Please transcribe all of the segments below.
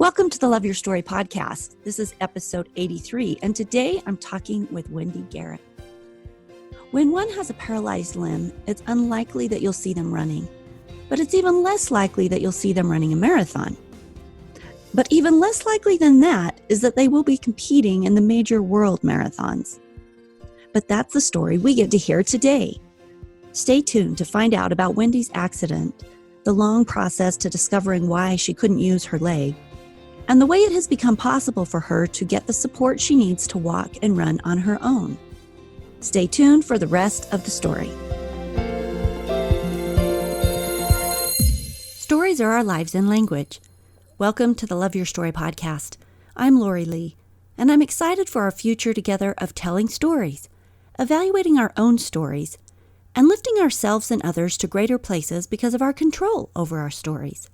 Welcome to the Love Your Story podcast. This is episode 83, and today I'm talking with Wendy Garrett. When one has a paralyzed limb, it's unlikely that you'll see them running, but it's even less likely that you'll see them running a marathon. But even less likely than that is that they will be competing in the major world marathons. But that's the story we get to hear today. Stay tuned to find out about Wendy's accident, the long process to discovering why she couldn't use her leg, and the way it has become possible for her to get the support she needs to walk and run on her own. Stay tuned for the rest of the story. Stories are our lives in language. Welcome to the Love Your Story podcast. I'm Lori Lee, and I'm excited for our future together of telling stories, evaluating our own stories, and lifting ourselves and others to greater places because of our control over our stories.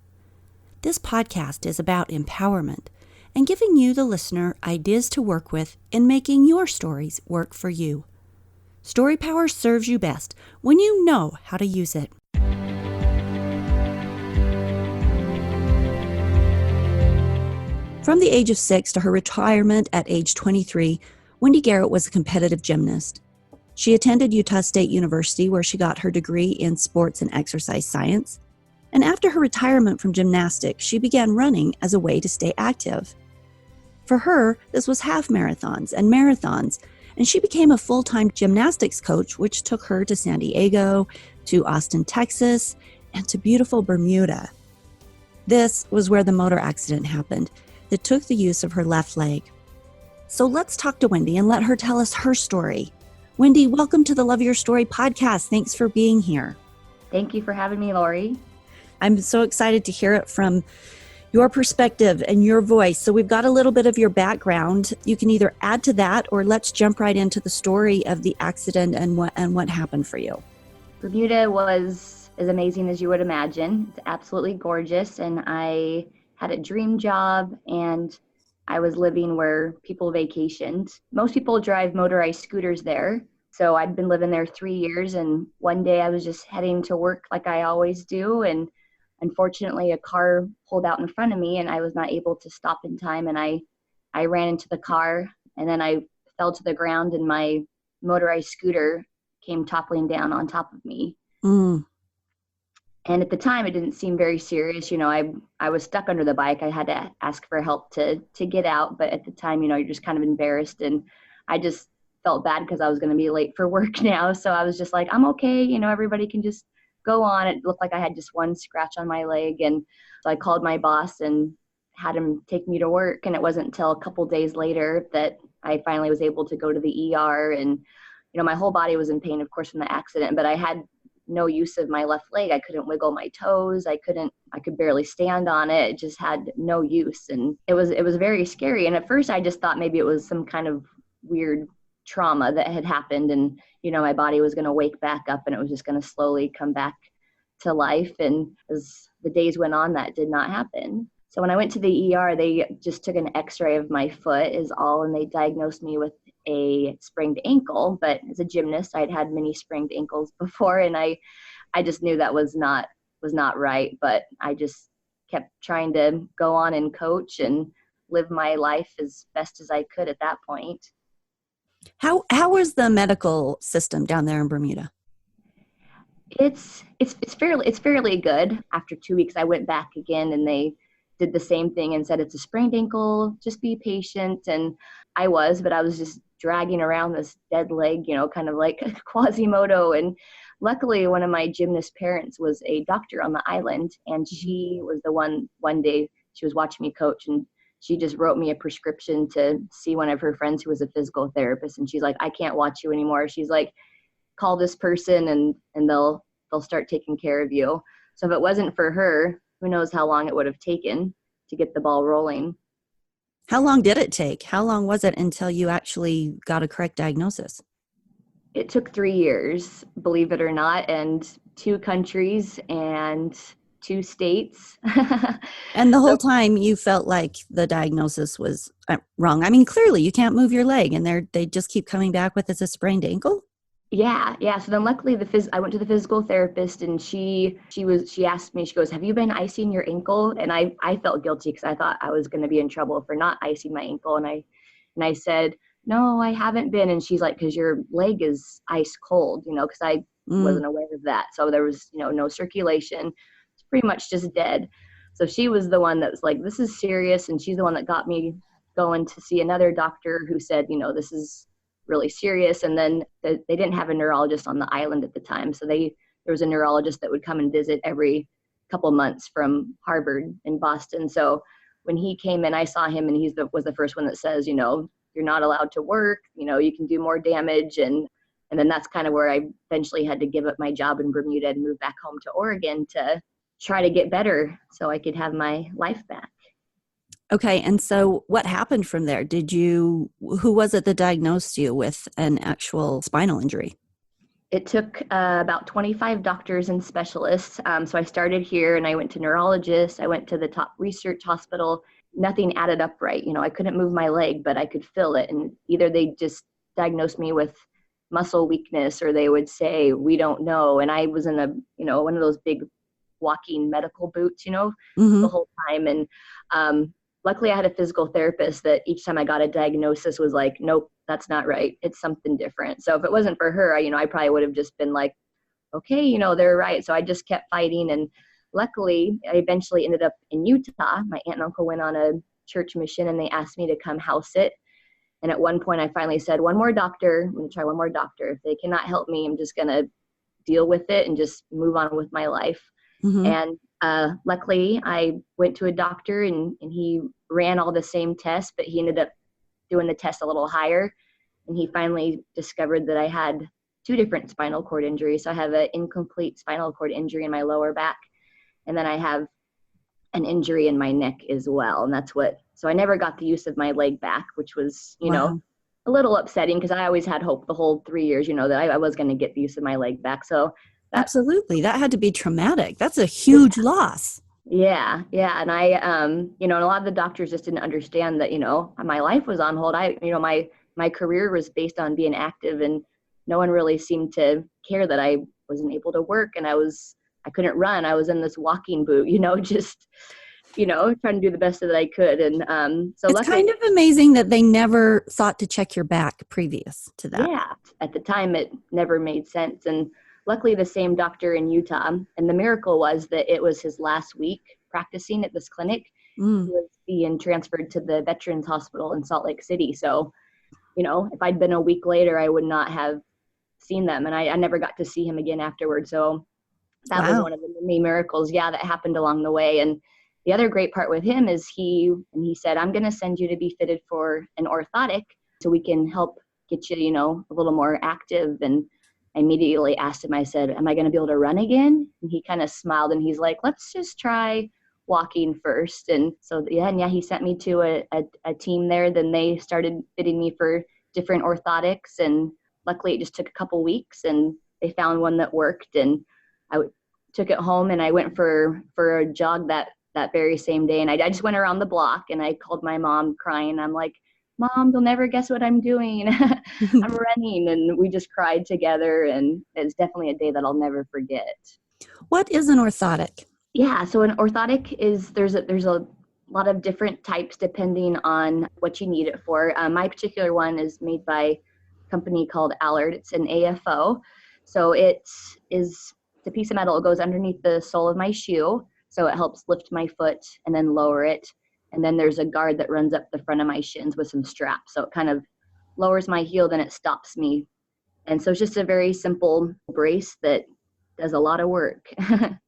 This podcast is about empowerment and giving you, the listener, ideas to work with in making your stories work for you. Story power serves you best when you know how to use it. From the age of 6 to her retirement at age 23, Wendy Garrett was a competitive gymnast. She attended Utah State University, where she got her degree in sports and exercise science. And after her retirement from gymnastics, she began running as a way to stay active. For her, this was half marathons and marathons, and she became a full-time gymnastics coach, which took her to San Diego, to Austin, Texas, and to beautiful Bermuda. This was where the motor accident happened that took the use of her left leg. So let's talk to Wendy and let her tell us her story. Wendy, welcome to the Love Your Story podcast. Thanks for being here. Thank you for having me, Lori. I'm so excited to hear it from your perspective and your voice. So we've got a little bit of your background. You can either add to that, or let's jump right into the story of the accident and what happened for you. Bermuda was as amazing as you would imagine. It's absolutely gorgeous. And I had a dream job, and I was living where people vacationed. Most people drive motorized scooters there. So I'd been living there 3 years, and one day I was just heading to work like I always do, and unfortunately a car pulled out in front of me, and I was not able to stop in time, and I ran into the car, and then I fell to the ground, and my motorized scooter came toppling down on top of me. And at the time, it didn't seem very serious. You know, I was stuck under the bike. I had to ask for help to get out. But at the time, you know, you're just kind of embarrassed. And I just felt bad because I was going to be late for work now. So I was just like, I'm okay. You know, everybody can just go on. It looked like I had just one scratch on my leg. And so I called my boss and had him take me to work. And it wasn't until a couple days later that I finally was able to go to the ER. And, you know, my whole body was in pain, of course, from the accident. But I had no use of my left leg. I couldn't wiggle my toes. I could barely stand on it. It just had no use. And it was very scary. And at first I just thought maybe it was some kind of weird trauma that had happened. And, you know, my body was going to wake back up, and it was just going to slowly come back to life. And as the days went on, that did not happen. So when I went to the ER, they just took an x-ray of my foot is all, and they diagnosed me with a sprained ankle. But as a gymnast, I'd had many sprained ankles before, and I just knew that was not right. But I just kept trying to go on and coach and live my life as best as I could at that point. How was the medical system down there in Bermuda? It's fairly good. After 2 weeks, I went back again, and they did the same thing and said, it's a sprained ankle, just be patient. And I was just dragging around this dead leg, you know, kind of like Quasimodo. And luckily, one of my gymnast parents was a doctor on the island, and she was the one day she was watching me coach, and she just wrote me a prescription to see one of her friends who was a physical therapist. And she's like, I can't watch you anymore. She's like, call this person and they'll start taking care of you. So if it wasn't for her, who knows how long it would have taken to get the ball rolling. How long did it take? How long was it until you actually got a correct diagnosis? It took 3 years, believe it or not, and 2 countries and 2 states. And the whole time you felt like the diagnosis was wrong. I mean, clearly you can't move your leg, and they just keep coming back with it's a sprained ankle. Yeah. So then luckily I went to the physical therapist and she asked me, she goes, "Have you been icing your ankle?" And I felt guilty because I thought I was going to be in trouble for not icing my ankle. And I said, "No, I haven't been." And she's like, "Because your leg is ice cold, because I Mm, wasn't aware of that. So there was, no circulation. It's pretty much just dead." So she was the one that was like, "This is serious." And she's the one that got me going to see another doctor who said, "This is really serious." And then they didn't have a neurologist on the island at the time. So there was a neurologist that would come and visit every couple months from Harvard in Boston. So when he came in, I saw him and was the first one that says, "You're not allowed to work, you can do more damage." And then that's kind of where I eventually had to give up my job in Bermuda and move back home to Oregon to try to get better so I could have my life back. okay. And so what happened from there? Who was it that diagnosed you with an actual spinal injury? It took about 25 doctors and specialists. So I started here and I went to neurologists. I went to the top research hospital. Nothing added up right. I couldn't move my leg, but I could feel it. And either they just diagnosed me with muscle weakness or they would say, "We don't know." And I was in one of those big walking medical boots, the Hmm. whole time. And luckily, I had a physical therapist that each time I got a diagnosis was like, "Nope, that's not right. It's something different." So if it wasn't for her, I probably would have just been like, "Okay, they're right." So I just kept fighting. And luckily, I eventually ended up in Utah. My aunt and uncle went on a church mission and they asked me to come house it. And at one point, I finally said, "One more doctor. I'm going to try one more doctor. If they cannot help me, I'm just going to deal with it and just move on with my life." Hmm. And luckily, I went to a doctor and he ran all the same tests, but he ended up doing the test a little higher. And he finally discovered that I had two different spinal cord injuries. So I have an incomplete spinal cord injury in my lower back, and then I have an injury in my neck as well. And so I never got the use of my leg back, which was, Wow. a little upsetting because I always had hope the whole 3 years, that I was going to get the use of my leg back. So that, Absolutely. That had to be traumatic. That's a huge loss. yeah. And and a lot of the doctors just didn't understand that, my life was on hold. My career was based on being active and no one really seemed to care that I wasn't able to work and I couldn't run. I was in this walking boot, just, trying to do the best that I could. And so It's luckily, kind of amazing that they never thought to check your back previous to that. yeah, at the time it never made sense. And luckily the same doctor in Utah, and the miracle was that it was his last week practicing at this clinic. He Mm. was being transferred to the Veterans Hospital in Salt Lake City. So, if I'd been a week later, I would not have seen them. And I never got to see him again afterward. So that was Wow. one of the many miracles, yeah, that happened along the way. And the other great part with him is he said, "I'm going to send you to be fitted for an orthotic so we can help get you, a little more active." And I immediately asked him, I said, "Am I going to be able to run again?" And he kind of smiled and he's like, "Let's just try walking first." And so, yeah, he sent me to a team there. Then they started fitting me for different orthotics. And luckily it just took a couple weeks and they found one that worked. And I took it home and I went for a jog that very same day. And I just went around the block and I called my mom crying. I'm like, "Mom, you'll never guess what I'm doing." "I'm running." And we just cried together. And it's definitely a day that I'll never forget. What is an orthotic? Yeah. So an orthotic is there's a lot of different types depending on what you need it for. My particular one is made by a company called Allard. It's an AFO. So it's a piece of metal. It goes underneath the sole of my shoe. So it helps lift my foot and then lower it. And then there's a guard that runs up the front of my shins with some straps. So it kind of lowers my heel, then it stops me. And so it's just a very simple brace that does a lot of work.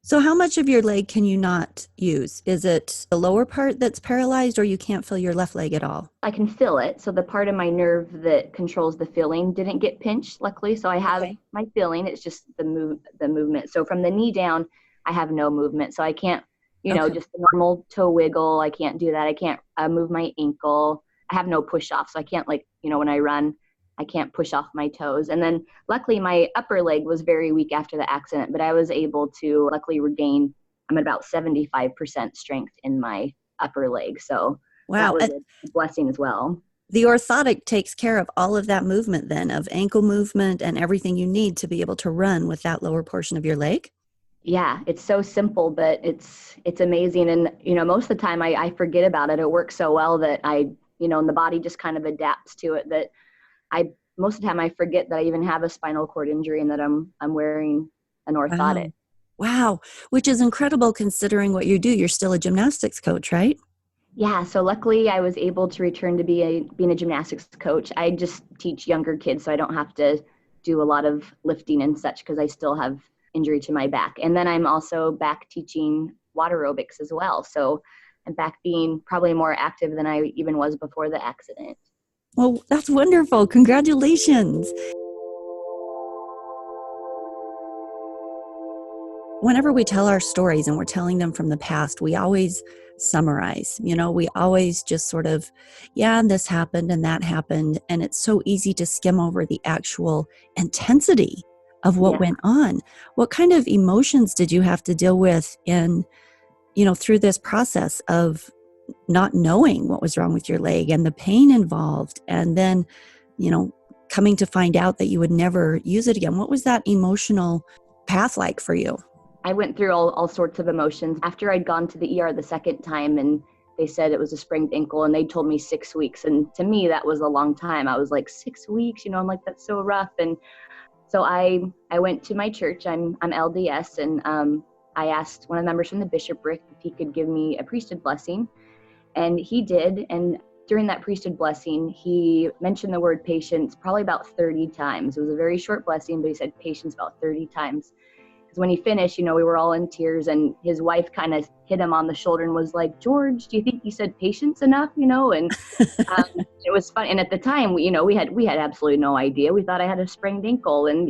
So, how much of your leg can you not use? Is it the lower part that's paralyzed, or you can't feel your left leg at all? I can feel it. So the part of my nerve that controls the feeling didn't get pinched, luckily. So I have Okay. my feeling. It's just the movement. So from the knee down, I have no movement. So I can't, Okay. just the normal toe wiggle. I can't do that. I can't move my ankle. I have no push off. So I can't when I run, I can't push off my toes. And then luckily my upper leg was very weak after the accident, but I was able to luckily regain. I'm at about 75% strength in my upper leg. So that Wow. was a blessing as well. The orthotic takes care of all of that movement then, of ankle movement and everything you need to be able to run with that lower portion of your leg. Yeah, it's so simple, but it's amazing. And most of the time I forget about it. It works so well that and the body just kind of adapts to it that I most of the time I forget that I even have a spinal cord injury and that I'm wearing an orthotic. Wow. Wow. Which is incredible considering what you do. You're still a gymnastics coach, right? Yeah, so luckily I was able to return to being a gymnastics coach. I just teach younger kids, so I don't have to do a lot of lifting and such because I still have injury to my back. And then I'm also back teaching water aerobics as well. So I'm back being probably more active than I even was before the accident. Well, that's wonderful. Congratulations. Whenever we tell our stories and we're telling them from the past, we always summarize. We always just sort of, yeah, this happened and that happened. And it's so easy to skim over the actual intensity of what Yeah. went on. What kind of emotions did you have to deal with through this process of not knowing what was wrong with your leg and the pain involved, and then, coming to find out that you would never use it again? What was that emotional path like for you? I went through all sorts of emotions. After I'd gone to the ER the second time and they said it was a sprained ankle and they told me 6 weeks. And to me, that was a long time. I was like, 6 weeks, I'm like, that's so rough. And so I went to my church. I'm LDS, and I asked one of the members from the bishopric if he could give me a priesthood blessing. And he did. And during that priesthood blessing, he mentioned the word patience probably about 30 times. It was a very short blessing, but he said patience about 30 times. Because when he finished, we were all in tears, and his wife kind of hit him on the shoulder and was like, "George, do you think you said patience enough?" And it was fun. And at the time, we had absolutely no idea. We thought I had a sprained ankle, and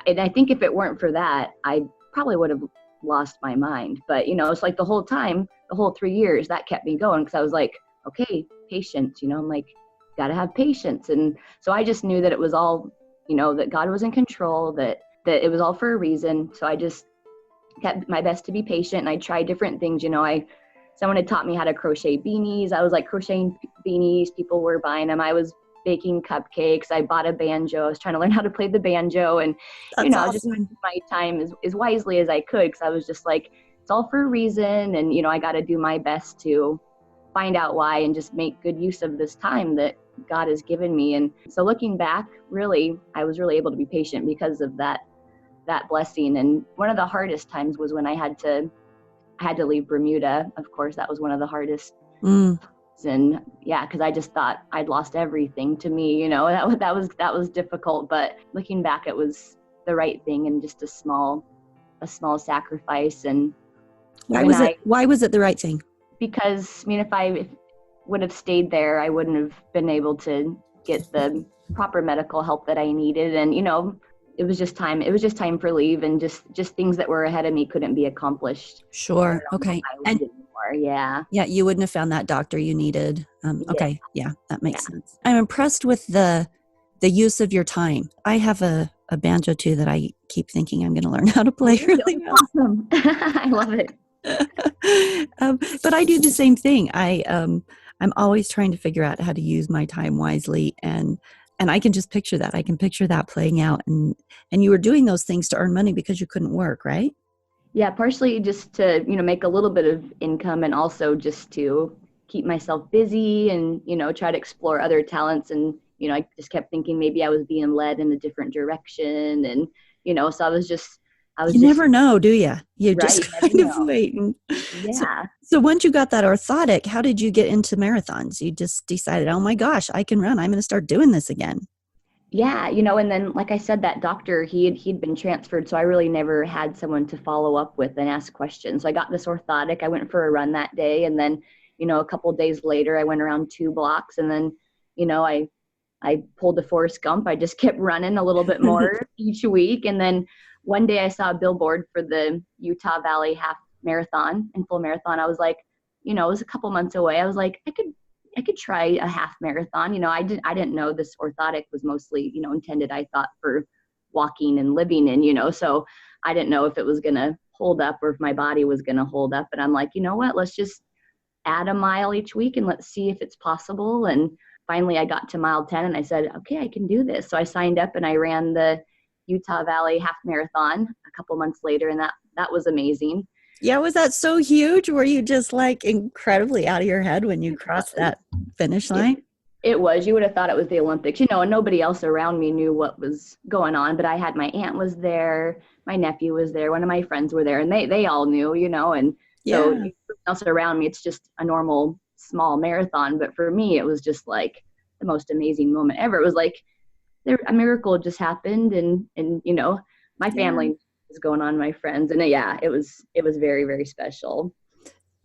I think if it weren't for that, I probably would have lost my mind. But it's like the whole time, the whole 3 years, that kept me going because I was like, okay, patience. I'm like, gotta have patience. And so I just knew that it was all, that God was in control, that it was all for a reason. So I just kept my best to be patient, and I tried different things. Someone had taught me how to crochet beanies. I was like crocheting beanies. People were buying them. I was baking cupcakes. I bought a banjo. I was trying to learn how to play the banjo, and That's I was just awesome. using my time as wisely as I could, because I was just like, it's all for a reason, and I got to do my best to find out why and just make good use of this time that God has given me. And so looking back, really, I was really able to be patient because of that blessing. And one of the hardest times was when I had to leave Bermuda. Of course, that was one of the hardest. And yeah, because I just thought I'd lost everything. To me, that was difficult. But looking back, it was the right thing and just a small sacrifice. And Why was it the right thing? Because if I would have stayed there, I wouldn't have been able to get the proper medical help that I needed. And it was just time for leave, and just things that were ahead of me couldn't be accomplished. Sure. Okay. And yeah, you wouldn't have found that doctor you needed. Okay. Yeah, that makes sense. I'm impressed with the use of your time. I have a banjo too that I keep thinking I'm going to learn how to play really well. Awesome. I love it. But I do the same thing. I'm always trying to figure out how to use my time wisely, and I can just picture that. I can picture that playing out. And you were doing those things to earn money because you couldn't work, right? Yeah, partially just to make a little bit of income, and also just to keep myself busy and try to explore other talents. And I just kept thinking maybe I was being led in a different direction, and so I was just never know, do you? You right, just kind of wait. Yeah. So once you got that orthotic, how did you get into marathons? You just decided, oh my gosh, I can run. I'm going to start doing this again. Yeah, and then like I said, that doctor, he'd been transferred, so I really never had someone to follow up with and ask questions. So I got this orthotic. I went for a run that day, and then a couple of days later, I went around 2 blocks, and then I pulled the Forrest Gump. I just kept running a little bit more each week. And then one day I saw a billboard for the Utah Valley half marathon and full marathon. I was like, it was a couple months away. I was like, I could try a half marathon. I didn't know this orthotic was mostly, intended, I thought, for walking and living in, so I didn't know if it was going to hold up or if my body was going to hold up. And I'm like, you know what, let's just add a mile each week and let's see if it's possible. And finally I got to mile 10 and I said, okay, I can do this. So I signed up and I ran the Utah Valley half marathon a couple months later. And that was amazing. Yeah, was that so huge? Were you just like incredibly out of your head when you It crossed was. that finish It, line? it was. You would have thought it was the Olympics, and nobody else around me knew what was going on. But I had my aunt was there, my nephew was there, one of my friends were there, and they all knew, and so Yeah. everyone else around me, it's just a normal small marathon. But for me, it was just like the most amazing moment ever. It was like a miracle just happened, and my Yeah. family was going on, my friends, and yeah, it was very, very special.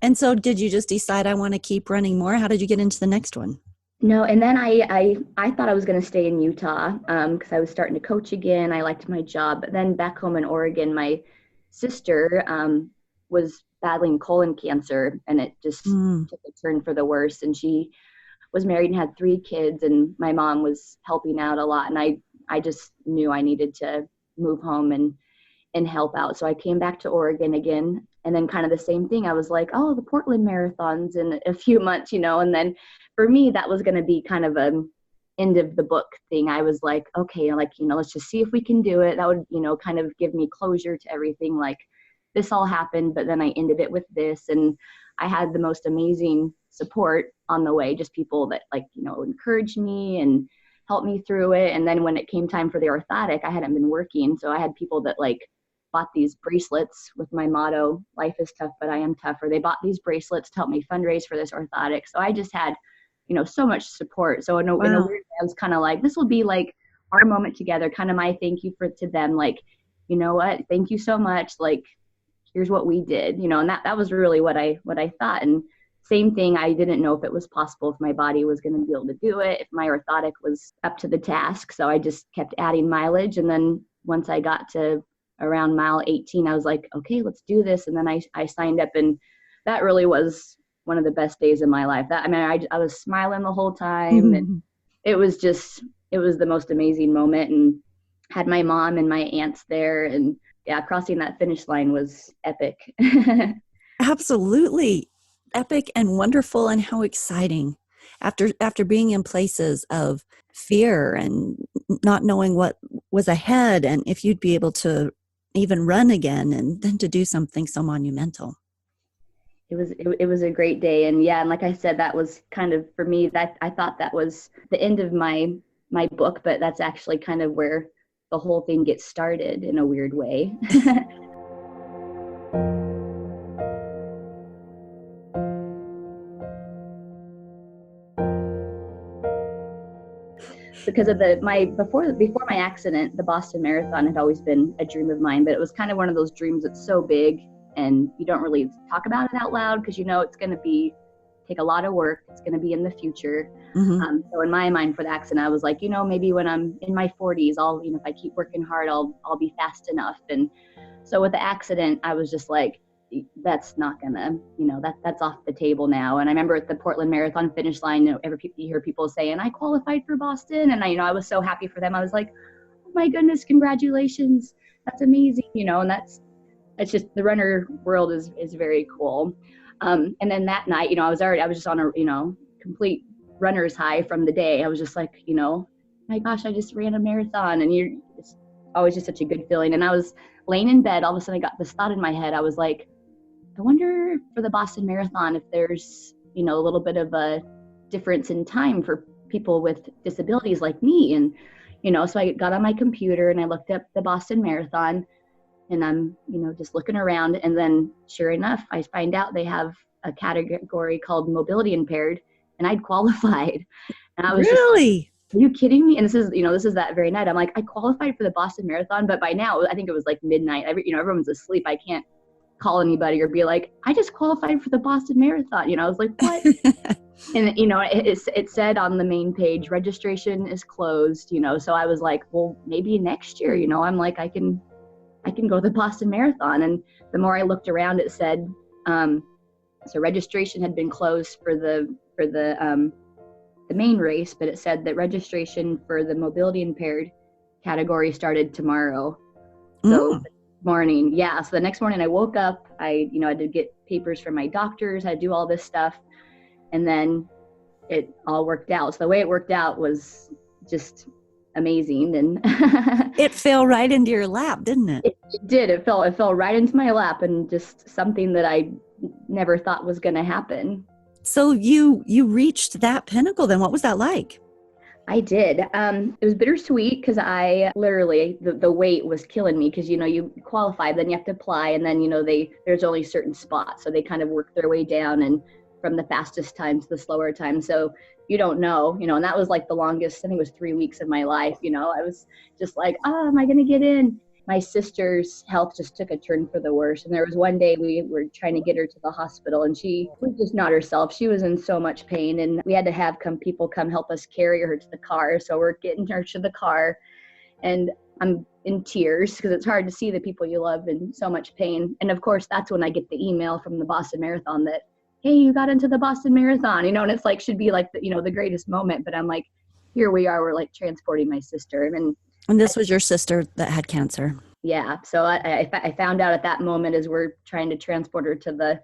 And so did you just decide I want to keep running more? How did you get into the next one? No, and then I thought I was going to stay in Utah because I was starting to coach again. I liked my job, but then back home in Oregon, my sister was battling colon cancer, and it just Mm. took a turn for the worse. And she was married and had 3 kids, and my mom was helping out a lot, and I just knew I needed to move home and help out. So I came back to Oregon again. And then kind of the same thing. I was like, oh, the Portland marathons in a few months, and then for me, that was going to be kind of a end of the book thing. I was like, okay, like, let's just see if we can do it. That would, kind of give me closure to everything. Like this all happened, but then I ended it with this. And I had the most amazing support on the way, just people that encouraged me and helped me through it. And then when it came time for the orthotic, I hadn't been working. So I had people that bought these bracelets with my motto, life is tough, but I am tougher. They bought these bracelets to help me fundraise for this orthotic. So I just had, so much support. So in a weird Wow. way, I was kind of like, this will be like our moment together, kind of my thank you to them. Like, you know what? Thank you so much. Like, here's what we did, and that was really what I thought. And same thing, I didn't know if it was possible, if my body was going to be able to do it, if my orthotic was up to the task. So I just kept adding mileage. And then once I got to around mile 18, I was like, okay, let's do this. And then I signed up, and that really was one of the best days of my life. I was smiling the whole time, and it was the most amazing moment, and had my mom and my aunts there, and yeah, crossing that finish line was epic. Absolutely epic and wonderful, and how exciting after being in places of fear and not knowing what was ahead and if you'd be able to even run again, and then to do something so monumental. It was a great day. And yeah, and like I said, that was kind of, for me, that I thought that was the end of my book, but that's actually kind of where the whole thing gets started in a weird way. Because of my before my accident, the Boston Marathon had always been a dream of mine, but it was kind of one of those dreams that's so big and you don't really talk about it out loud because it's going to take a lot of work. It's going to be in the future. Mm-hmm. So in my mind, for the accident, I was like, maybe when I'm in my 40s, I'll, if I keep working hard, I'll be fast enough. And so with the accident, I was just like, that's not gonna, that's off the table now. And I remember at the Portland Marathon finish line, you hear people saying, I qualified for Boston. And I was so happy for them. I was like, oh my goodness, congratulations. That's amazing. And it's just, the runner world is very cool. And then that night, I was just on a, complete runner's high from the day. I was just like, my gosh, I just ran a marathon, and it's always just such a good feeling. And I was laying in bed, all of a sudden I got this thought in my head. I was like, I wonder for the Boston Marathon if there's, a little bit of a difference in time for people with disabilities like me. And, so I got on my computer and I looked up the Boston Marathon, and I'm, just looking around. And then sure enough, I find out they have a category called mobility impaired, and I'd qualified. And I was just like, Really? are you kidding me? And this is that very night. I'm like, I qualified for the Boston Marathon, but by now I think it was like midnight. Everyone's asleep. I can't call anybody or be like, I just qualified for the Boston Marathon. I was like, what? And it said on the main page, registration is closed. So I was like, well, maybe next year. I'm like, I can go to the Boston Marathon. And the more I looked around, it said, so registration had been closed for the main race, but it said that registration for the mobility impaired category started tomorrow. So morning, yeah. So the next morning I woke up, I had to get papers from my doctors, I had to do all this stuff. And then it all worked out. So the way it worked out was just amazing. And It fell right into your lap, didn't it? it did. It fell right into my lap, and just something that I never thought was going to happen. So you reached that pinnacle then. What was that like? I did. It was bittersweet because I literally, the wait was killing me because, you qualify, then you have to apply, and then, there's only certain spots. So they kind of work their way down, and from the fastest time to the slower time. So you don't know, and that was like the longest, I think it was 3 weeks of my life. I was just like, oh, am I going to get in? My sister's health just took a turn for the worse. And there was one day we were trying to get her to the hospital, and she was just not herself. She was in so much pain, and we had to have people come help us carry her to the car. So we're getting her to the car, and I'm in tears because it's hard to see the people you love in so much pain. And of course, that's when I get the email from the Boston Marathon that, hey, you got into the Boston Marathon, and it's like, should be like, the greatest moment. But I'm like, here we are, we're like transporting my sister. And this was your sister that had cancer. Yeah. So I found out at that moment as we're trying to transport her to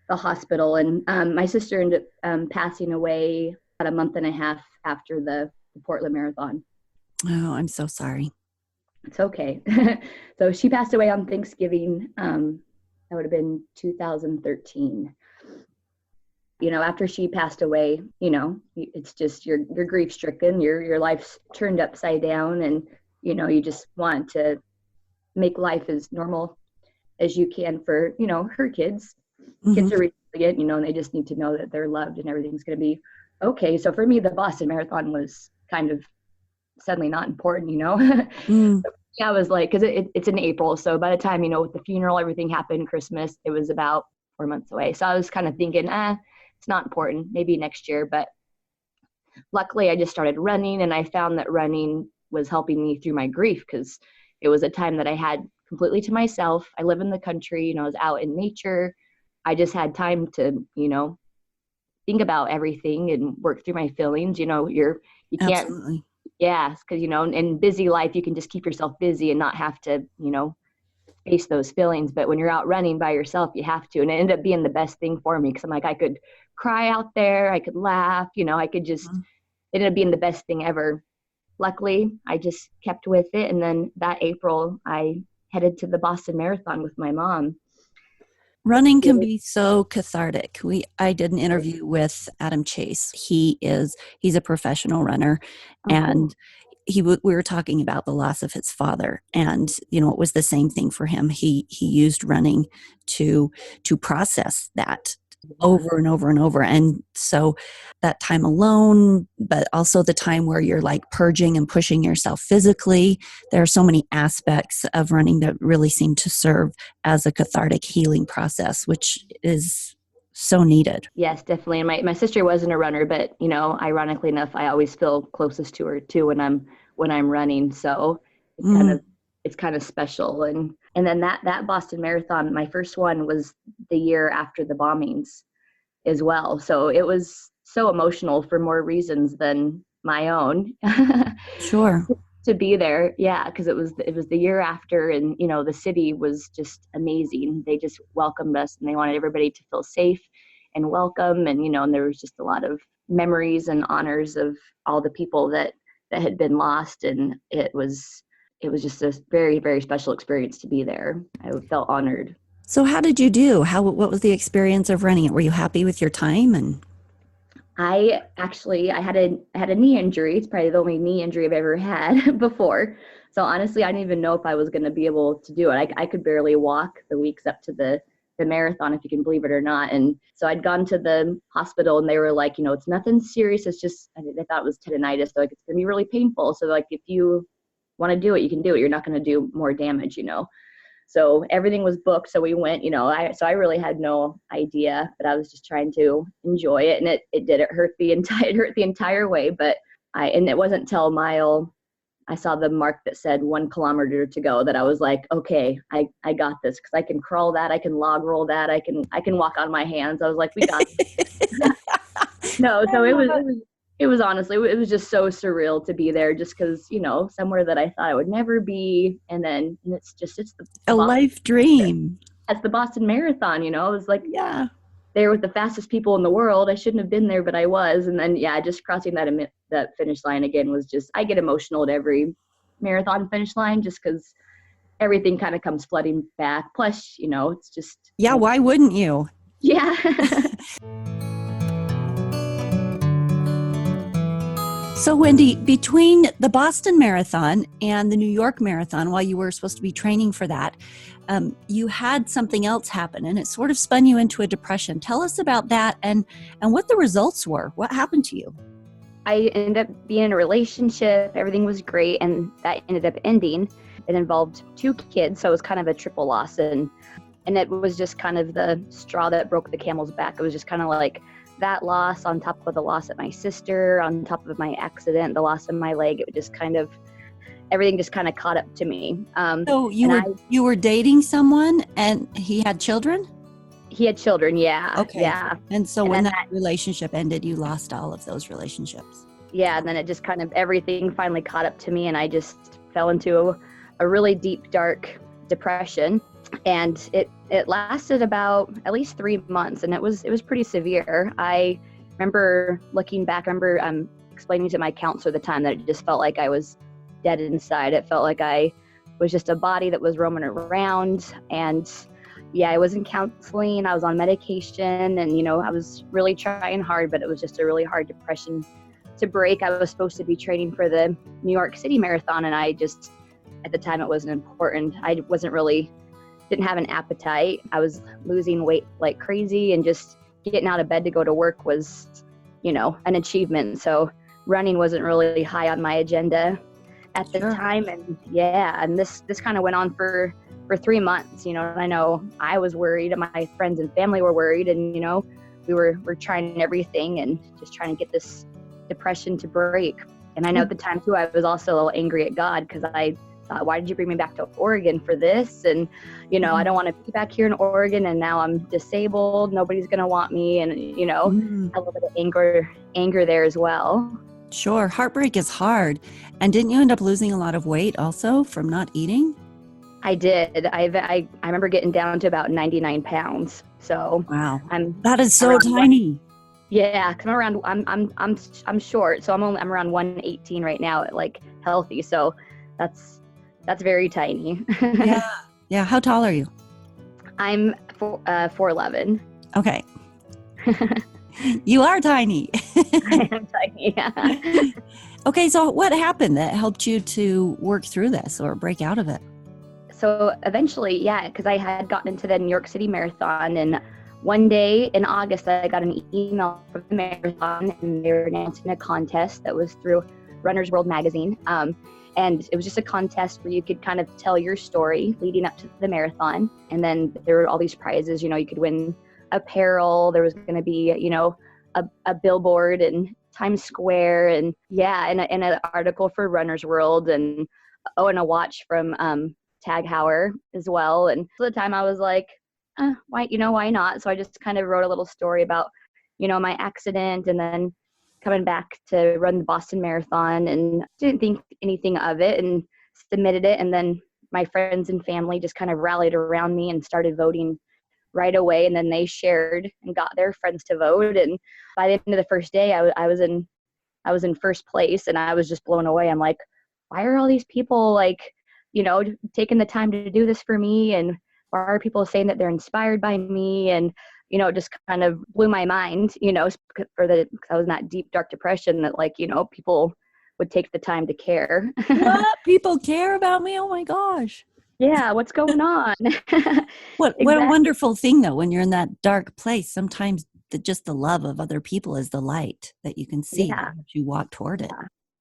the hospital. And my sister ended up passing away about a month and a half after the Portland Marathon. Oh, I'm so sorry. It's okay. So she passed away on Thanksgiving. That would have been 2013. After she passed away, it's just you're grief stricken, your life's turned upside down, and you just want to make life as normal as you can for her kids. Mm-hmm. Kids are resilient, and they just need to know that they're loved and everything's going to be okay. So for me, the Boston Marathon was kind of suddenly not important. Mm. Yeah, I was like, because it's in April, so by the time with the funeral, everything happened, Christmas, it was about 4 months away. So I was kind of thinking, it's not important, maybe next year. But luckily I just started running, and I found that running was helping me through my grief, because it was a time that I had completely to myself. I live in the country, I was out in nature. I just had time to, think about everything and work through my feelings. You can't, Absolutely. yeah, because, in busy life, you can just keep yourself busy and not have to, face those feelings. But when you're out running by yourself, you have to. And it ended up being the best thing for me, because I'm like, I could cry out there, I could laugh, I could just, it ended up being the best thing ever. Luckily, I just kept with it. And then that April, I headed to the Boston Marathon with my mom. Running can be so cathartic. I did an interview with Adam Chase. He's a professional runner, and we were talking about the loss of his father, and it was the same thing for him. He used running to process that over and over and over. And so that time alone, but also the time where you're like purging and pushing yourself physically, there are so many aspects of running that really seem to serve as a cathartic healing process, which is so needed. Yes, definitely. And my sister wasn't a runner, but ironically enough, I always feel closest to her too when I'm running. So it's kind of special. And then that Boston Marathon, my first one, was the year after the bombings as well. So it was so emotional for more reasons than my own. Sure. To be there. Yeah. Because it was the year after, and, the city was just amazing. They just welcomed us, and they wanted everybody to feel safe and welcome. And, and there was just a lot of memories and honors of all the people that had been lost. And it was just a very, very special experience to be there. I felt honored. So how did you do? What was the experience of running it? Were you happy with your time? And I had a knee injury. It's probably the only knee injury I've ever had before. So honestly, I didn't even know if I was going to be able to do it. I could barely walk the weeks up to the marathon, if you can believe it or not. And so I'd gone to the hospital, and they were like, it's nothing serious. It's just, they thought it was tendonitis. So like, it's going to be really painful. So like, if you want to do it, you can do it. You're not going to do more damage, So everything was booked. So we went, I really had no idea, but I was just trying to enjoy it. And it did. It hurt the entire way. But and it wasn't till a mile, I saw the mark that said 1 kilometer to go, that I was like, okay, I got this, because I can crawl that, I can log roll that, I can walk on my hands. I was like, we got this. No, so it was honestly, it was just so surreal to be there, just because, somewhere that I thought I would never be. And it's a life dream. That's the Boston Marathon, it was like, yeah, there with the fastest people in the world. I shouldn't have been there, but I was. And then, yeah, just crossing that finish line again was just, I get emotional at every marathon finish line just because everything kind of comes flooding back. Plus, it's just. Yeah, why wouldn't you? Yeah. So, Wendy, between the Boston Marathon and the New York Marathon, while you were supposed to be training for that, you had something else happen, and it sort of spun you into a depression. Tell us about that and what the results were. What happened to you? I ended up being in a relationship. Everything was great, and that ended up ending. It involved 2 kids, so it was kind of a triple loss, and it was just kind of the straw that broke the camel's back. It was just kind of like that loss on top of the loss of my sister, on top of my accident, the loss of my leg. It just kind of, everything just kind of caught up to me. So you were dating someone and he had children? He had children, yeah. Okay. Yeah. And so when that relationship ended, you lost all of those relationships. Yeah, and then it just kind of, everything finally caught up to me, and I just fell into a really deep, dark depression. And it lasted about at least 3 months, and it was pretty severe. I remember looking back, explaining to my counselor at the time that it just felt like I was dead inside. It felt like I was just a body that was roaming around. And yeah, I was in counseling, I was on medication, and I was really trying hard, but it was just a really hard depression to break. I was supposed to be training for the New York City Marathon, and I just, at the time, it wasn't important. I didn't have an appetite. I was losing weight like crazy, and just getting out of bed to go to work was, an achievement. So running wasn't really high on my agenda at the time. And yeah, and this kind of went on for 3 months, and I know I was worried, and my friends and family were worried, and, we were trying everything and just trying to get this depression to break. And I know at the time too, I was also a little angry at God, because I thought, why did you bring me back to Oregon for this? And, I don't want to be back here in Oregon, and now I'm disabled. Nobody's going to want me. And, a little bit of anger there as well. Sure. Heartbreak is hard. And didn't you end up losing a lot of weight also from not eating? I did. I remember getting down to about 99 pounds. So wow, that is so tiny. Yeah, because I'm short, so I'm around 118 right now, like healthy. So that's very tiny. Yeah. How tall are you? I'm 4'11". Okay. You are tiny. I am tiny. Yeah. Okay, so what happened that helped you to work through this or break out of it? So eventually, because I had gotten into the New York City Marathon, and one day in August, I got an email from the marathon, and they were announcing a contest that was through Runner's World magazine. And it was just a contest where you could kind of tell your story leading up to the marathon. And then there were all these prizes, you could win apparel. There was going to be, a billboard in Times Square, and and an article for Runner's World, and a watch from Tag Heuer as well. And so at the time I was like, why not? So I just kind of wrote a little story about, my accident, and then coming back to run the Boston Marathon, and didn't think anything of it, and submitted it. And then my friends and family just kind of rallied around me and started voting right away. And then they shared and got their friends to vote. And by the end of the first day, I was in first place, and I was just blown away. I'm like, why are all these people taking the time to do this for me? And why are people saying that they're inspired by me? And it just kind of blew my mind, because I was in that deep, dark depression that people would take the time to care. What? People care about me? Oh my gosh. Yeah. What's going on? What a wonderful thing though, when you're in that dark place. Sometimes just the love of other people is the light that you can see as you walk toward it.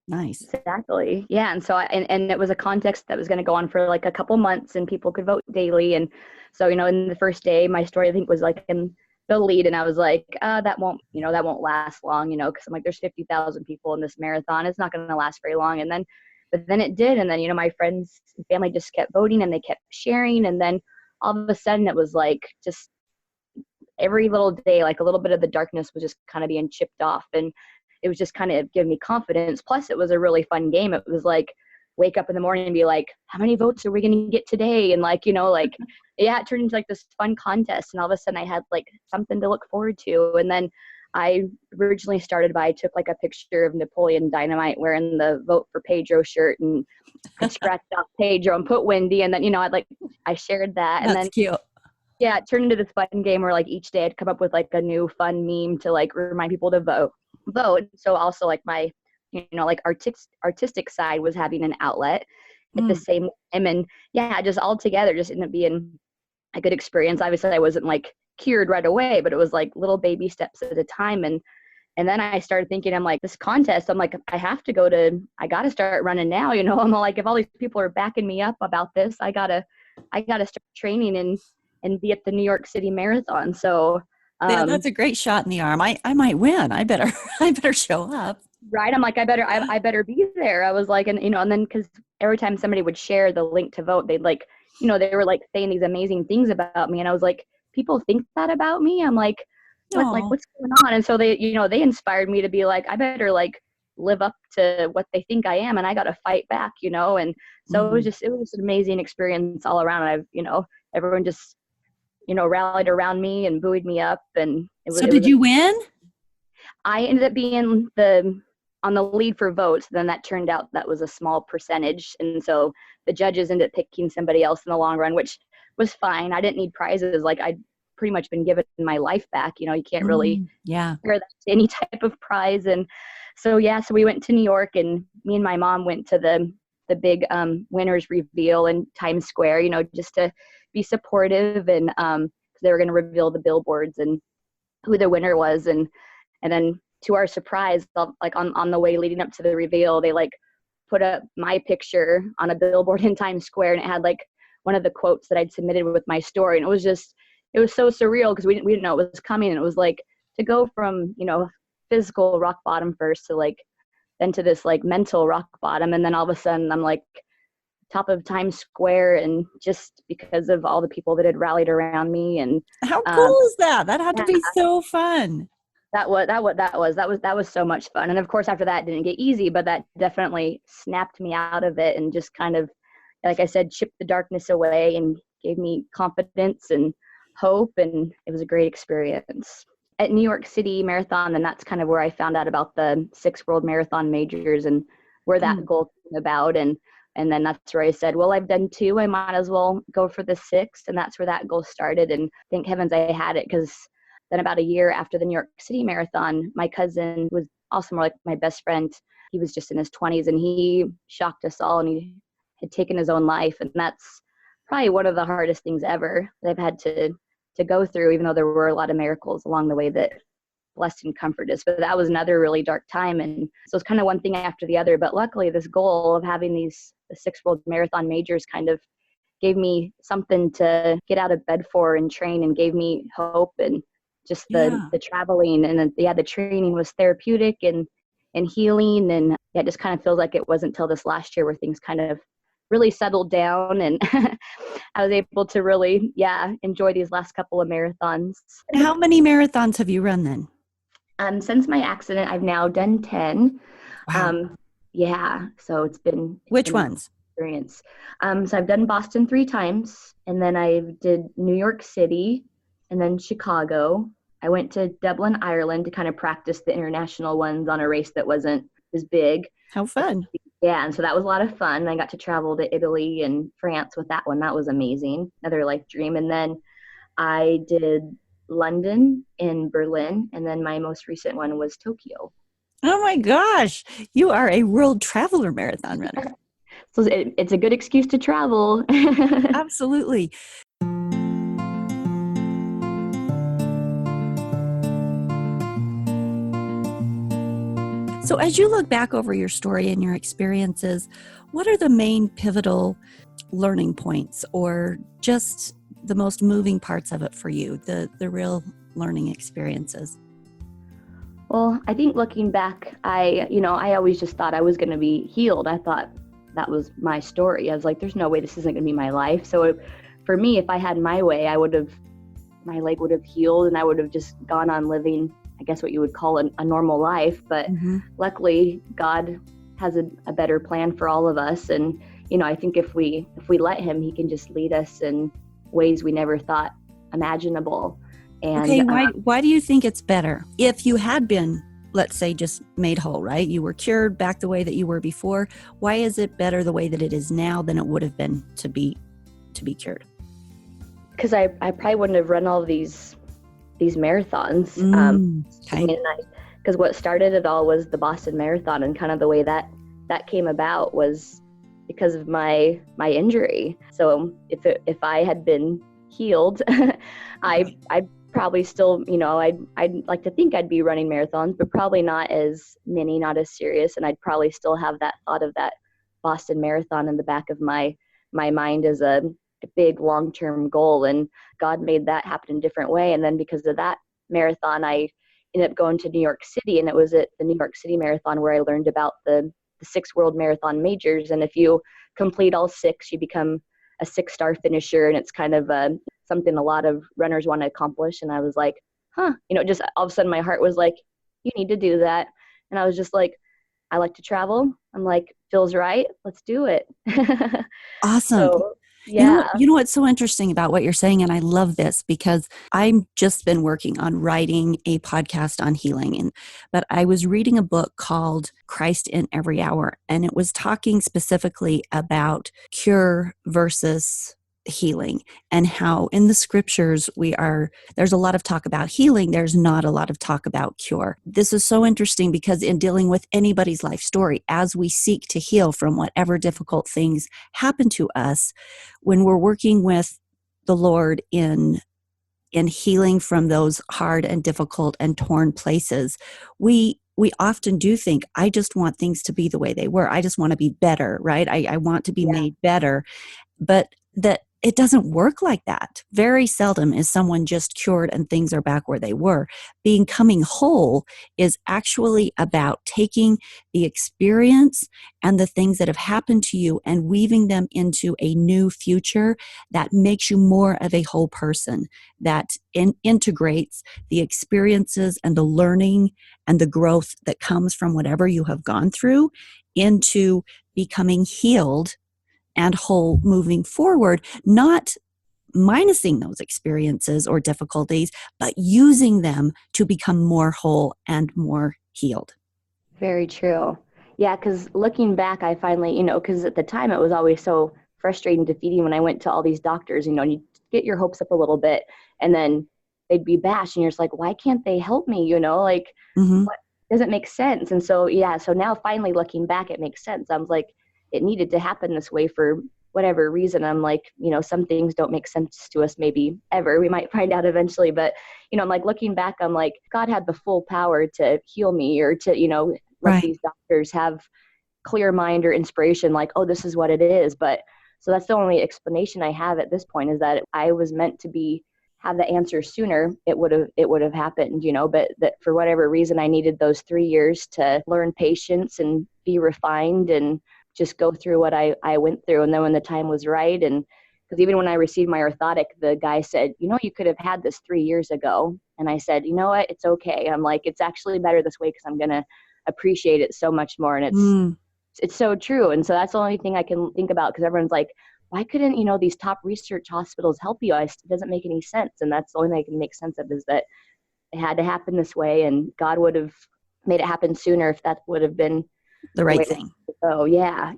Nice. Exactly. Yeah. And so and it was a contest that was going to go on for like a couple months, and people could vote daily. And so, in the first day, my story, I think, was like in the lead, and I was like, that won't last long, because I'm like, there's 50,000 people in this marathon. It's not going to last very long. But then it did. And then, my friends and family just kept voting, and they kept sharing. And then all of a sudden it was like, just every little day, like a little bit of the darkness was just kind of being chipped off. And it was just kind of giving me confidence. Plus it was a really fun game. It was like, wake up in the morning and be like, how many votes are we going to get today? And yeah, it turned into like this fun contest, and all of a sudden I had like something to look forward to. And then I originally started by, I took like a picture of Napoleon Dynamite wearing the Vote for Pedro shirt, and I'd scratched off Pedro and put Wendy, and then, I shared that. And That's then, cute. yeah, it turned into this fun game where like each day I'd come up with like a new fun meme to like remind people to vote. So also like my, like artistic side was having an outlet at the same time. And yeah, just all together just ended up being a good experience. Obviously I wasn't like cured right away, but it was like little baby steps at a time. And then I started thinking, I'm like, this contest, I'm like, I got to start running now. I'm like, if all these people are backing me up about this, I gotta start training and be at the New York City Marathon. So, Yeah, that's a great shot in the arm. I might win. I better I better show up. right. I'm like, I better be there. I was like, and then cause every time somebody would share the link to vote, they'd like, they were like saying these amazing things about me. And I was like, people think that about me? I'm like, No. what's going on? And so they inspired me to be like, I better like live up to what they think I am, and I got to fight back, and so it was just an amazing experience all around. Everyone just, rallied around me and buoyed me up, and So did you win? I ended up being on the lead for votes. Then that turned out that was a small percentage, and so the judges ended up picking somebody else in the long run, which was fine. I didn't need prizes. Like, I'd pretty much been given my life back. You can't really compare that to any type of prize. And so so we went to New York, and me and my mom went to the big winners reveal in Times Square, just to be supportive, and 'cause they were going to reveal the billboards and who the winner was. And then to our surprise, like on the way leading up to the reveal, they like put up my picture on a billboard in Times Square, and it had like one of the quotes that I'd submitted with my story. And it was so surreal because we didn't know it was coming. And it was like to go from, physical rock bottom first to like, then to this like mental rock bottom. And then all of a sudden I'm like top of Times Square, and just because of all the people that had rallied around me. And how cool is that? That had to be so fun. That was so much fun. And of course, after that, it didn't get easy, but that definitely snapped me out of it and just kind of, like I said, chipped the darkness away and gave me confidence and hope. And it was a great experience. At New York City Marathon, and that's kind of where I found out about the 6 World Marathon Majors and where that goal came about. And then that's where I said, well, I've done 2, I might as well go for the 6th. And that's where that goal started. And thank heavens I had it, because then about a year after the New York City Marathon, my cousin was also more like my best friend. He was just in his 20s, and he shocked us all, and he had taken his own life. And that's probably one of the hardest things ever that I've had to go through, even though there were a lot of miracles along the way that blessed and comforted us. But that was another really dark time. And so it's kind of one thing after the other. But luckily, this goal of having the 6 World Marathon Majors kind of gave me something to get out of bed for and train, and gave me hope. And just the traveling and the training was therapeutic and healing. And it just kind of feels like it wasn't until this last year where things kind of really settled down, and I was able to really, enjoy these last couple of marathons. How many marathons have you run then? Since my accident, I've now done 10. Wow. So it's been Which ones? Experience. So I've done Boston 3 times, and then I did New York City, and then Chicago. I went to Dublin, Ireland to kind of practice the international ones on a race that wasn't as big. How fun. Yeah, and so that was a lot of fun. I got to travel to Italy and France with that one. That was amazing. Another life dream. And then I did London and Berlin, and then my most recent one was Tokyo. Oh my gosh, you are a world traveler marathon runner. So it's a good excuse to travel. Absolutely. So as you look back over your story and your experiences, what are the main pivotal learning points, or just the most moving parts of it for you, the real learning experiences? Well, I think looking back, I always just thought I was going to be healed. I thought that was my story. I was like, there's no way this isn't going to be my life. So for me, if I had my way, my leg would have healed, and I would have just gone on living, I guess what you would call a normal life. But luckily, God has a better plan for all of us. And, I think if we let him, he can just lead us and ways we never thought imaginable. And Okay, why do you think it's better? If you had been, let's say, just made whole, right? You were cured back the way that you were before. Why is it better the way that it is now than it would have been to be cured? because I probably wouldn't have run all these marathons. Okay. Because what started it all was the Boston Marathon, and kind of the way that came about was because of my injury. So if I had been healed, I'd probably still, I'd like to think I'd be running marathons, but probably not as many, not as serious, and I'd probably still have that thought of that Boston Marathon in the back of my mind as a big long-term goal. And God made that happen in a different way. And then because of that marathon, I ended up going to New York City, and it was at the New York City Marathon where I learned about the 6 world marathon majors. And if you complete all 6, you become a 6-star finisher, and it's kind of something a lot of runners want to accomplish. And I was like, just all of a sudden my heart was like, you need to do that. And I was just like, I like to travel. I'm like, feels right. Let's do it. Awesome. So, yeah. You know what's so interesting about what you're saying, and I love this because I've just been working on writing a podcast on healing, but I was reading a book called Christ in Every Hour, and it was talking specifically about cure versus healing, and how in the scriptures there's a lot of talk about healing, there's not a lot of talk about cure. This is so interesting because in dealing with anybody's life story, as we seek to heal from whatever difficult things happen to us, when we're working with the Lord in healing from those hard and difficult and torn places, we often do think, I just want things to be the way they were. I just want to be better, right? I want to be made better. But that it doesn't work like that. Very seldom is someone just cured and things are back where they were. Becoming whole is actually about taking the experience and the things that have happened to you and weaving them into a new future that makes you more of a whole person, that integrates the experiences and the learning and the growth that comes from whatever you have gone through into becoming healed and whole moving forward, not minusing those experiences or difficulties, but using them to become more whole and more healed. Very true. Yeah, because looking back, I finally, because at the time it was always so frustrating, defeating when I went to all these doctors, and you get your hopes up a little bit, and then they'd be bashed, and you're just like, why can't they help me? What doesn't make sense? And so, so now finally looking back, it makes sense. I was like, it needed to happen this way for whatever reason. I'm like, some things don't make sense to us maybe ever. We might find out eventually, but, I'm like looking back, I'm like, God had the full power to heal me or to, let these doctors have clear mind or inspiration, like, oh, this is what it is. But so that's the only explanation I have at this point, is that I was meant to have the answer sooner. It would have happened, but that for whatever reason, I needed those 3 years to learn patience and be refined and just go through what I went through. And then when the time was right, and because even when I received my orthotic, the guy said, you could have had this 3 years ago. And I said, you know what, it's okay. I'm like, it's actually better this way because I'm going to appreciate it so much more. And it's so true. And so that's the only thing I can think about, because everyone's like, why couldn't, these top research hospitals help you? It doesn't make any sense. And that's the only thing I can make sense of, is that it had to happen this way, and God would have made it happen sooner if that would have been the right thing. Oh, yeah.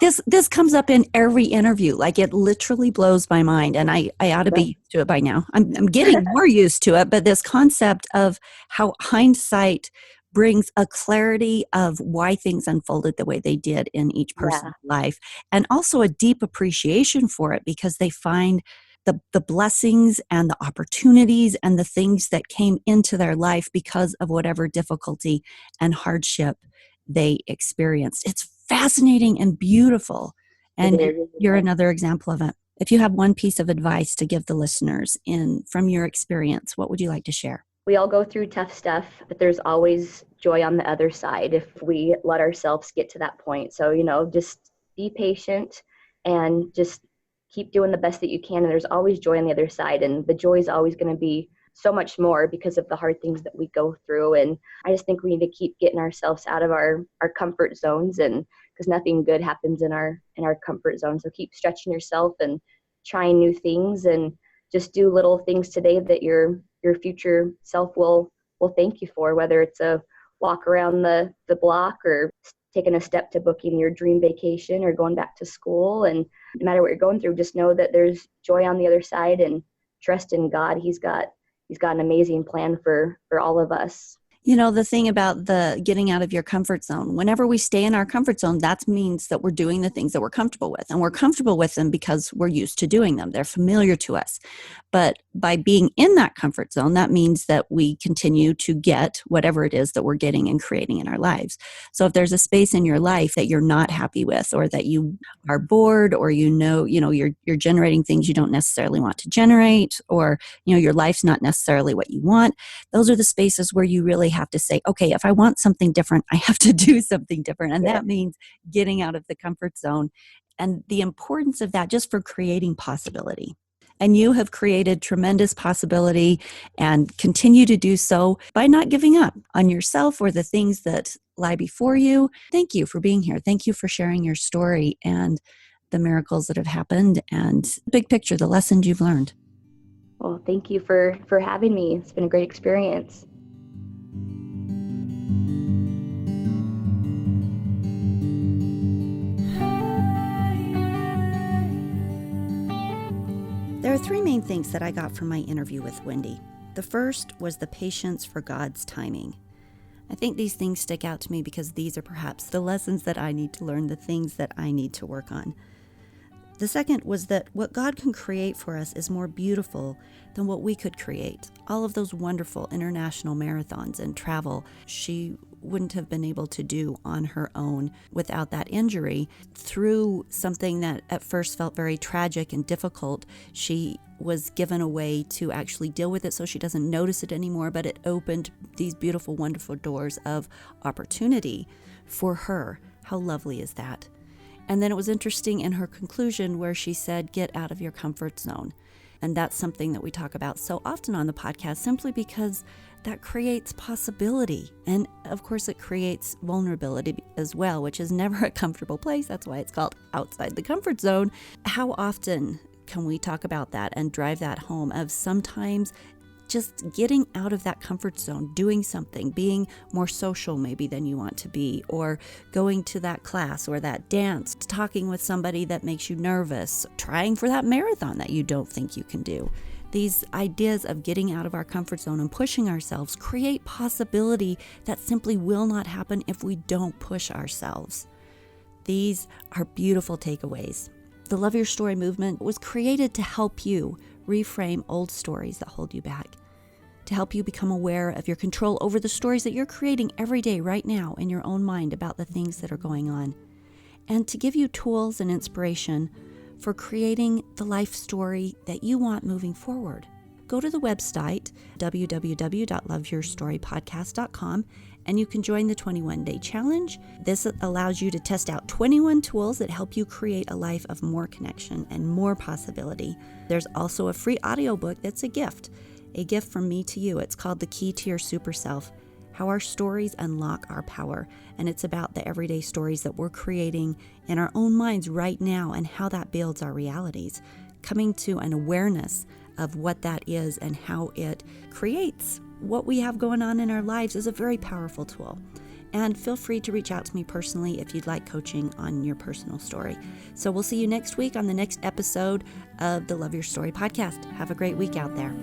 This comes up in every interview. Like, it literally blows my mind, and I ought to be used to it by now. I'm getting more used to it, but this concept of how hindsight brings a clarity of why things unfolded the way they did in each person's life, and also a deep appreciation for it, because they find the blessings and the opportunities and the things that came into their life because of whatever difficulty and hardship they experienced. It's fascinating and beautiful. And you're another example of it. If you have one piece of advice to give the listeners from your experience, what would you like to share? We all go through tough stuff, but there's always joy on the other side if we let ourselves get to that point. So, just be patient and just keep doing the best that you can. And there's always joy on the other side. And the joy is always going to be so much more because of the hard things that we go through. And I just think we need to keep getting ourselves out of our comfort zones, and because nothing good happens in our comfort zone. So keep stretching yourself and trying new things, and just do little things today that your future self will thank you for, whether it's a walk around the block, or taking a step to booking your dream vacation, or going back to school. And no matter what you're going through, just know that there's joy on the other side, and trust in God. He's got an amazing plan for all of us. You know, the thing about the getting out of your comfort zone, whenever we stay in our comfort zone, that means that we're doing the things that we're comfortable with. And we're comfortable with them because we're used to doing them. They're familiar to us. But by being in that comfort zone, that means that we continue to get whatever it is that we're getting and creating in our lives. So if there's a space in your life that you're not happy with, or that you are bored, or you're generating things you don't necessarily want to generate, or your life's not necessarily what you want, those are the spaces where you really have to say, okay, if I want something different, I have to do something different. And that means getting out of the comfort zone, and the importance of that just for creating possibility. And you have created tremendous possibility and continue to do so by not giving up on yourself or the things that lie before you. Thank you for being here. Thank you for sharing your story and the miracles that have happened, and big picture, the lessons you've learned. Well, thank you for having me. It's been a great experience. There are three main things that I got from my interview with Wendy. The first was the patience for God's timing. I think these things stick out to me because these are perhaps the lessons that I need to learn, the things that I need to work on. The second was that what God can create for us is more beautiful than what we could create. All of those wonderful international marathons and travel she wouldn't have been able to do on her own without that injury. Through something that at first felt very tragic and difficult, she was given a way to actually deal with it so she doesn't notice it anymore, but it opened these beautiful, wonderful doors of opportunity for her. How lovely is that? And then it was interesting in her conclusion where she said, get out of your comfort zone. And that's something that we talk about so often on the podcast, simply because that creates possibility. And of course, it creates vulnerability as well, which is never a comfortable place. That's why it's called outside the comfort zone. How often can we talk about that and drive that home of sometimes just getting out of that comfort zone, doing something, being more social maybe than you want to be, or going to that class or that dance, talking with somebody that makes you nervous, trying for that marathon that you don't think you can do. These ideas of getting out of our comfort zone and pushing ourselves create possibility that simply will not happen if we don't push ourselves. These are beautiful takeaways. The Love Your Story movement was created to help you reframe old stories that hold you back, to help you become aware of your control over the stories that you're creating every day right now in your own mind about the things that are going on, and to give you tools and inspiration for creating the life story that you want moving forward. Go to the website, www.loveyourstorypodcast.com, and you can join the 21-day challenge. This allows you to test out 21 tools that help you create a life of more connection and more possibility. There's also a free audiobook that's a gift from me to you. It's called The Key to Your Super Self, How Our Stories Unlock Our Power. And it's about the everyday stories that we're creating in our own minds right now and how that builds our realities. Coming to an awareness of what that is and how it creates what we have going on in our lives is a very powerful tool. And feel free to reach out to me personally if you'd like coaching on your personal story. So we'll see you next week on the next episode of the Love Your Story podcast. Have a great week out there.